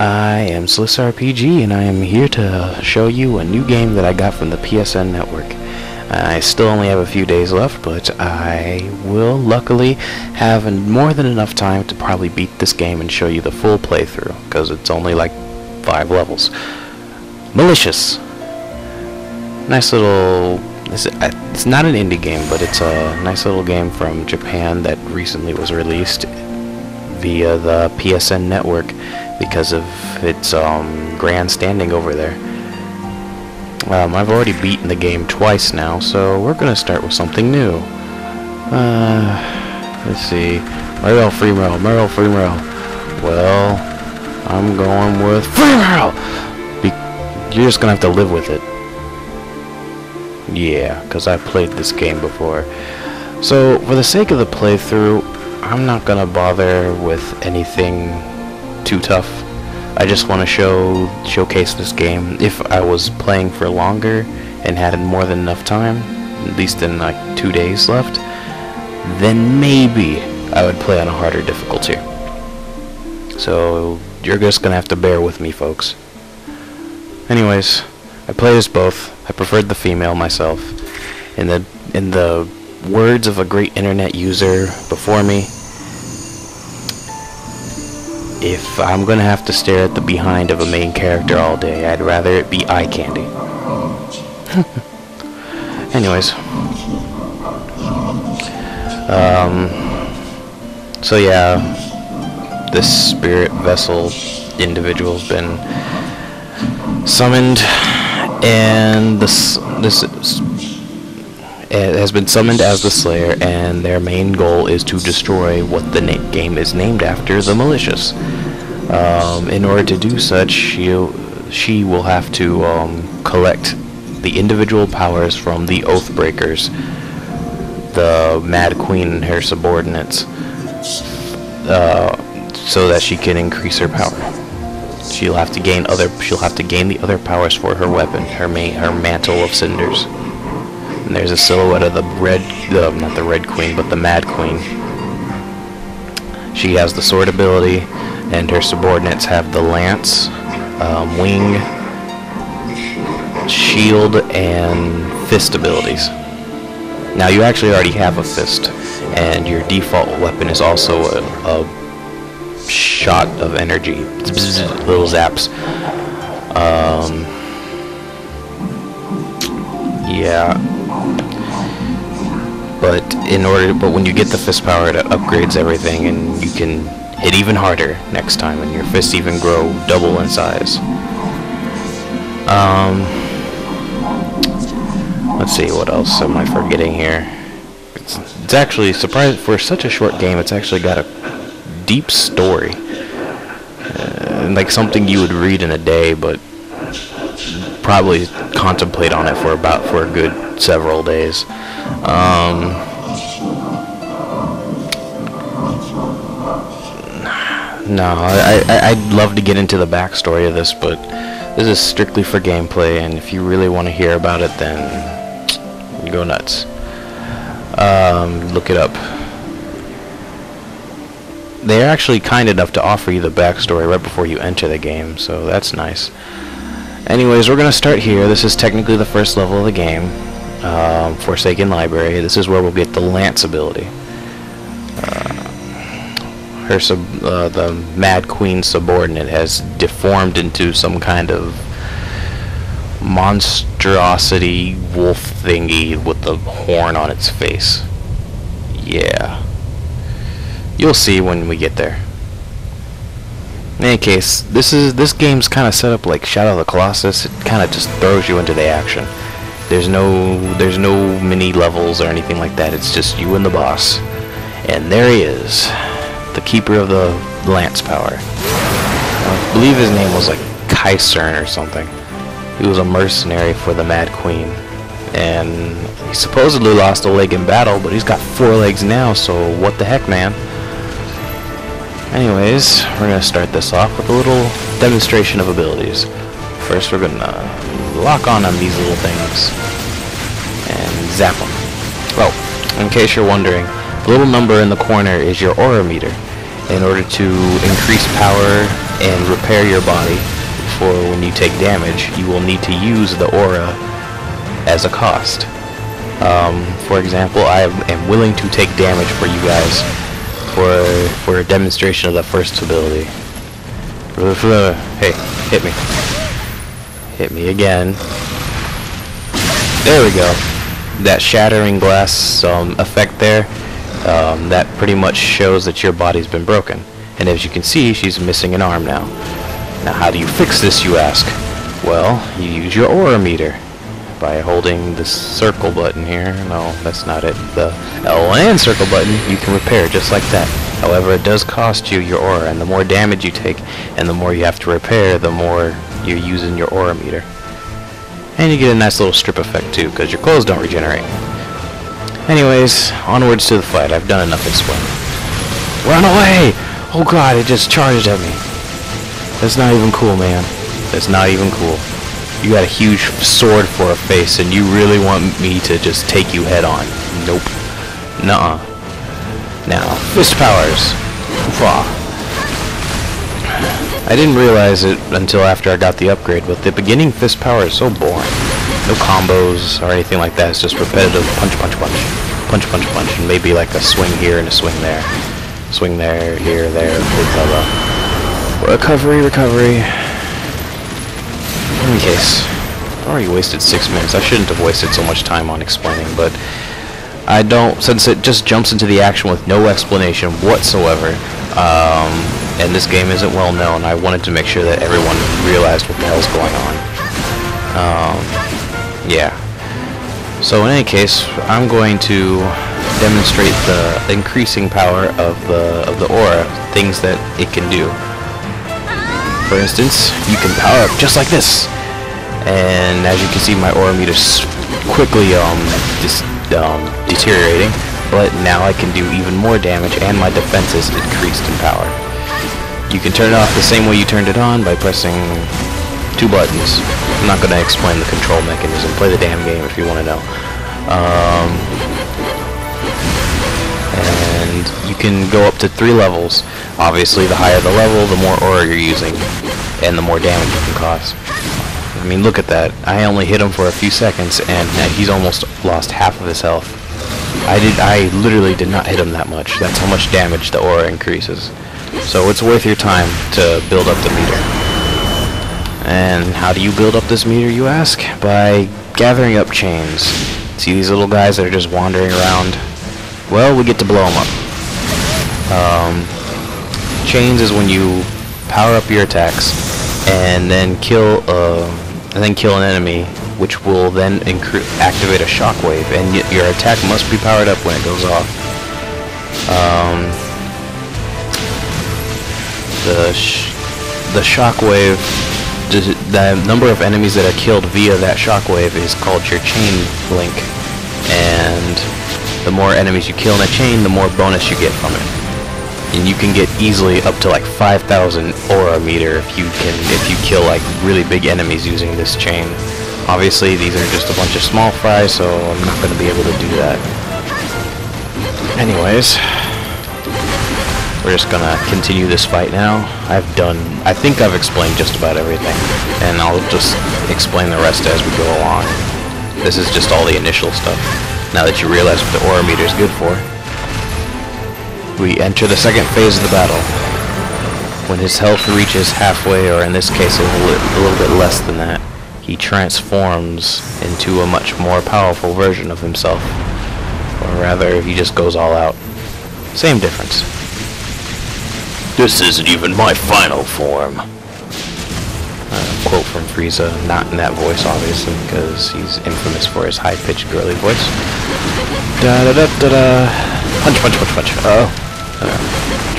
I am slifsRPG, and I am here to show you a new game that I got from the PSN network. I still only have a few days left, but I will luckily have more than enough time to probably beat this game and show you the full playthrough, because it's only like 5 levels. Malicious. Nice little... It's not an indie game, but it's a nice little game from Japan that recently was released via the PSN network because of its grand standing over there. I've already beaten the game twice now, so we're gonna start with something new. Let's see. Merrill Freemerl. Well, I'm going with Freemerl! You're just gonna have to live with it. Yeah, because I played this game before. So, for the sake of the playthrough, I'm not gonna bother with anything too tough. I just want to showcase this game. If I was playing for longer and had more than enough time, at least in like 2 days left, then maybe I would play on a harder difficulty. So you're just gonna have to bear with me, folks. Anyways, I played as both. I preferred the female myself. In the words of a great internet user before me, if I'm gonna have to stare at the behind of a main character all day, I'd rather it be eye candy. Anyways. So yeah, this spirit vessel individual's been summoned, and it has been summoned as the Slayer, and their main goal is to destroy what the game is named after, the Malicious. In order to do such, she will have to collect the individual powers from the Oathbreakers, the Mad Queen and her subordinates, so that she can increase her power. She'll have to gain the other powers for her weapon, her mantle of cinders. And there's a silhouette of not the Red Queen, but the Mad Queen. She has the sword ability, and her subordinates have the lance, wing, shield, and fist abilities. Now you actually already have a fist, and your default weapon is also a shot of energy, little zaps. Yeah. But when you get the fist power, it upgrades everything, and you can hit even harder next time, and your fists even grow double in size. Let's see, what else am I forgetting here? It's actually surprising for such a short game. It's actually got a deep story, like something you would read in a day, but probably contemplate on it for a good several days. No, I'd love to get into the backstory of this, but this is strictly for gameplay, and if you really want to hear about it, then go nuts. Look it up. They're actually kind enough to offer you the backstory right before you enter the game, so that's nice. Anyways, we're going to start here. This is technically the first level of the game, Forsaken Library. This is where we'll get the Lance ability. The Mad Queen subordinate has deformed into some kind of monstrosity wolf thingy with the horn on its face. Yeah. You'll see when we get there. In any case, this game's kind of set up like Shadow of the Colossus. It kind of just throws you into the action. There's no mini levels or anything like that. It's just you and the boss. And there he is, the keeper of the lance power. I believe his name was like Kaisern or something. He was a mercenary for the Mad Queen, and he supposedly lost a leg in battle, but he's got 4 legs now, so what the heck, man. Anyways, we're going to start this off with a little demonstration of abilities. First, we're going to lock on these little things and zap them. Oh, in case you're wondering, the little number in the corner is your aura meter. In order to increase power and repair your body for when you take damage, you will need to use the aura as a cost. For example, I am willing to take damage for you guys for a demonstration of the first ability. Hey, hit me. Hit me again. There we go. That shattering glass effect there, that pretty much shows that your body's been broken. And as you can see, she's missing an arm now. Now how do you fix this, you ask? Well, you use your aura meter by holding the circle button here. No, that's not it. The L1 and circle button, you can repair just like that. However, it does cost you your aura, and the more damage you take and the more you have to repair, the more you're using your aura meter. And you get a nice little strip effect too, because your clothes don't regenerate. Anyways, onwards to the fight. I've done enough explaining. Run away! Oh god, it just charged at me. That's not even cool, man. That's not even cool. You got a huge sword for a face, and you really want me to just take you head on. Nope. Nuh-uh. Now, fist powers. Oof-ah. I didn't realize it until after I got the upgrade, but the beginning fist power is so boring. No combos or anything like that. It's just repetitive punch, punch, punch. Punch, punch, punch. And maybe like a swing here and a swing there. Swing there, here, there, blah, blah. Recovery, recovery. In any case, I already wasted 6 minutes. I shouldn't have wasted so much time on explaining, but I don't, since it just jumps into the action with no explanation whatsoever, and this game isn't well known, I wanted to make sure that everyone realized what the hell's going on. Yeah. So in any case, I'm going to demonstrate the increasing power of the aura, things that it can do. For instance, you can power up just like this, and as you can see, my aura meter's quickly deteriorating, but now I can do even more damage, and my defense is increased in power. You can turn it off the same way you turned it on by pressing 2 buttons. I'm not going to explain the control mechanism. Play the damn game if you want to know. And you can go up to 3 levels. Obviously, the higher the level, the more aura you're using, and the more damage you can cause. I mean, look at that. I only hit him for a few seconds, and he's almost lost half of his health. I literally did not hit him that much. That's how much damage the aura increases. So it's worth your time to build up the meter. And how do you build up this meter, you ask? By gathering up chains. See these little guys that are just wandering around? Well, we get to blow them up. Chains is when you power up your attacks and then kill an enemy, which will then activate a shockwave, and your attack must be powered up when it goes off. The shockwave, the number of enemies that are killed via that shockwave is called your chain link, and the more enemies you kill in a chain, the more bonus you get from it. And you can get easily up to like 5,000 aura meter if you kill like really big enemies using this chain. Obviously, these are just a bunch of small fries, so I'm not going to be able to do that. Anyways, we're just gonna continue this fight now. I think I've explained just about everything, and I'll just explain the rest as we go along. This is just all the initial stuff. Now that you realize what the aura meter is good for, we enter the second phase of the battle. When his health reaches halfway, or in this case a little bit less than that, he transforms into a much more powerful version of himself. Or rather, he just goes all out. Same difference. This isn't even my final form. Quote from Frieza, not in that voice obviously, because he's infamous for his high-pitched girly voice. Da da da da da. Punch, punch, punch, punch. Oh.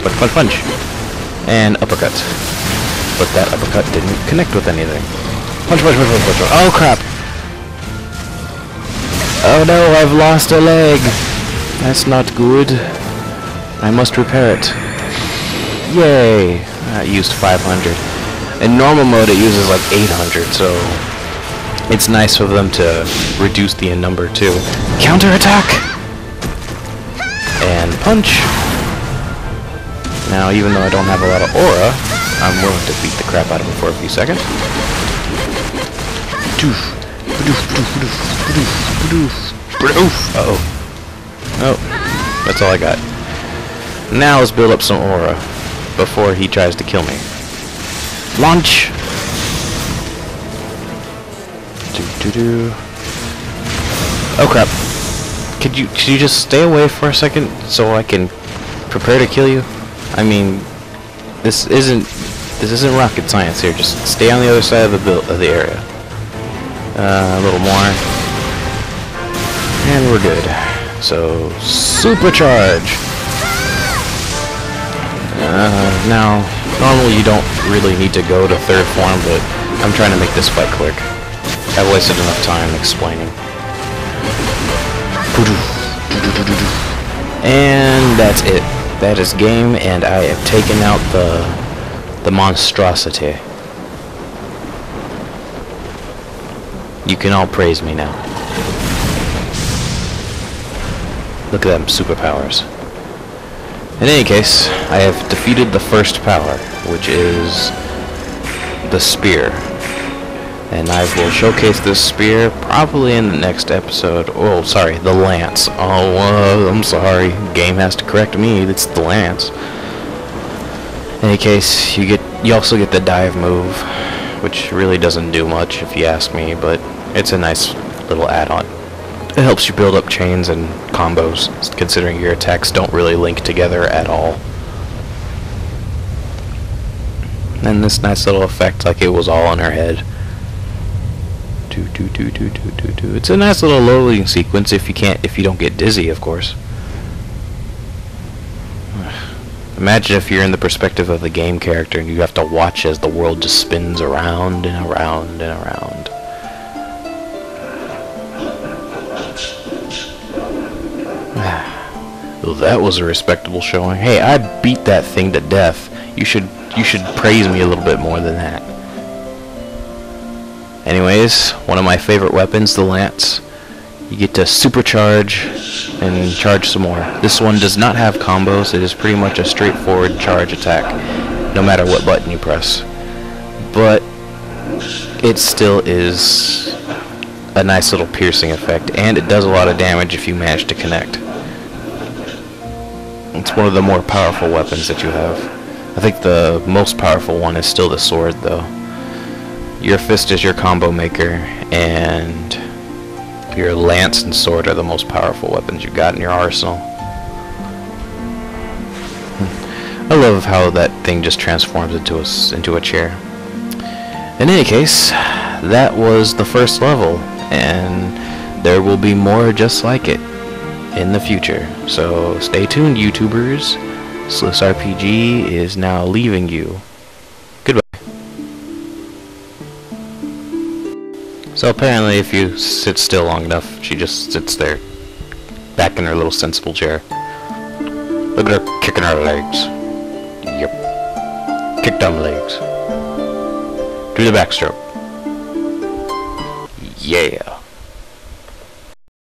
Punch, punch, punch. And uppercut. But that uppercut didn't connect with anything. Punch, punch, punch, punch, punch. Oh crap! Oh no, I've lost a leg. That's not good. I must repair it. Yay! I used 500. In normal mode it uses like 800, so it's nice of them to reduce the number too. Counter-attack! And punch! Now, even though I don't have a lot of aura, I'm willing to beat the crap out of him for a few seconds. Uh-oh. Oh, that's all I got. Now let's build up some aura before he tries to kill me. Launch! Oh crap. Could you just stay away for a second so I can prepare to kill you? I mean, this isn't rocket science here. Just stay on the other side of the area. A little more. And we're good. So, supercharge! Now, normally you don't really need to go to third form, but I'm trying to make this fight quick. I've wasted enough time explaining. And that's it. That is game, and I have taken out the monstrosity. You can all praise me now. Look at them superpowers. In any case, I have defeated the first power, which is the spear. And I will showcase this spear probably in the next episode. Oh, sorry, the lance. Oh, I'm sorry. Game has to correct me. It's the lance. In any case, you also get the dive move, which really doesn't do much if you ask me, but it's a nice little add-on. It helps you build up chains and combos, considering your attacks don't really link together at all. And this nice little effect, like it was all on her head. It's a nice little loading sequence if you don't get dizzy, of course. Imagine if you're in the perspective of the game character and you have to watch as the world just spins around and around and around. Well, that was a respectable showing. Hey, I beat that thing to death. You should praise me a little bit more than that. Anyways, one of my favorite weapons, the lance. You get to supercharge and charge some more. This one does not have combos. It is pretty much a straightforward charge attack, no matter what button you press. But it still is a nice little piercing effect, and it does a lot of damage if you manage to connect. It's one of the more powerful weapons that you have. I think the most powerful one is still the sword, though. Your fist is your combo maker, and your lance and sword are the most powerful weapons you've got in your arsenal. I love how that thing just transforms into a chair. In any case, that was the first level, and there will be more just like it in the future. So stay tuned, YouTubers. SlifsRPG is now leaving you. Goodbye. So apparently if you sit still long enough, she just sits there, back in her little sensible chair. Look at her kicking her legs. Yep. Kick down the legs. Do the backstroke. Yeah.